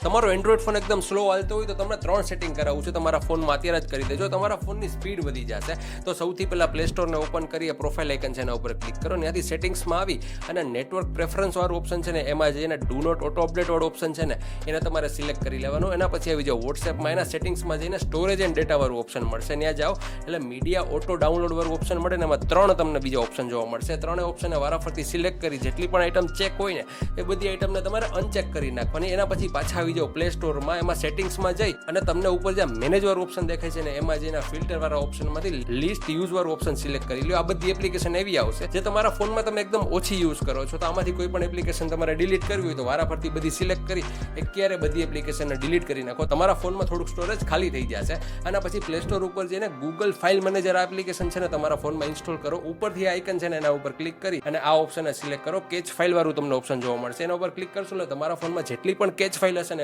તમારો Android phone એકદમ slow હાલતો હોય તો તમને 3 સેટિંગ કરાવું છું તમારા ફોનમાં અત્યારે જ કરી દેજો. તમારા ફોનની સ્પીડ વધી જશે. તો સૌથી પહેલાં પ્લે સ્ટોરને ઓપન કરીએ, પ્રોફાઇલ આઇકન છે એના ઉપર ક્લિક કરો, ત્યાંથી સેટિંગ્સમાં આવી અને નેટવર્ક પ્રેફરન્સ વાળું ઓપ્શન છે ને એમાં જઈને ડુ નોટ ઓટો અપડેટ વાળો ઓપ્શન છે ને એને તમારે સિલેક્ટ કરી લેવાનું. એના પછી આવી જાઓ વોટ્સએપમાં, એના સેટિંગ્સમાં જઈને સ્ટોરેજ એન્ડ ડેટા વાળું ઓપ્શન મળશે, ત્યાં જાઓ એટલે મીડિયા ઓટો ડાઉનલોડ વાળું ઓપ્શન મળે ને એમાં 3 તમને બીજા ઓપ્શન જોવા મળશે. 3 ઓપ્શનને વારાફરતી સિલેક્ટ કરી જેટલી પણ આઈટમ ચેક હોય ને એ બધી આઈટમને તમારે અનચેક કરી નાખવાની. એના પછી પાછા આવી જાઓ પ્લે સ્ટોરમાં, એમાં સેટિંગ્સમાં જઈ અને તમને ઉપર જ્યાં મેનેજ વાળું ઓપ્શન દેખાય છે ને એમાં જઈને ફિલ્ટર વાળા ઓપ્શનમાંથી લિસ્ટ યુઝ વાળું ઓપ્શન સિલેક્ટ કરી લો. આ બધી એપ્લિકેશન એવી આવશે જે તમારા ફોનમાં તમે એકદમ ઓછી યુઝ કરો છો, તો આમાંથી કોઈ પણ એપ્લિકેશન તમારે ડિલીટ કરવી હોય તો વારાફરતી બધી સિલેક્ટ કરી ક્યારે બધી એપ્લિકેશનને ડિલીટ કરી નાખો. તમારા ફોનમાં થોડુંક સ્ટોરેજ ખાલી થઈ જશે. આના પછી પ્લે સ્ટોર ઉપર જઈને ગૂગલ ફાઇલ મેનેજર આ એપ્લિકેશન છે ને તમારા ફોનમાં ઇન્સ્ટોલ કરો. ઉપરથી આઇકન છે ને એના ઉપર ક્લિક કરી અને આ ઓપ્શનને સિલેક્ટ કરો. કેચ ફાઇલ વાળું તમને ઓપ્શન જોવા મળશે, એના ઉપર ક્લિક કરશો એટલે તમારા ફોનમાં જેટલી પણ કેચ ફાઇલ હશે ને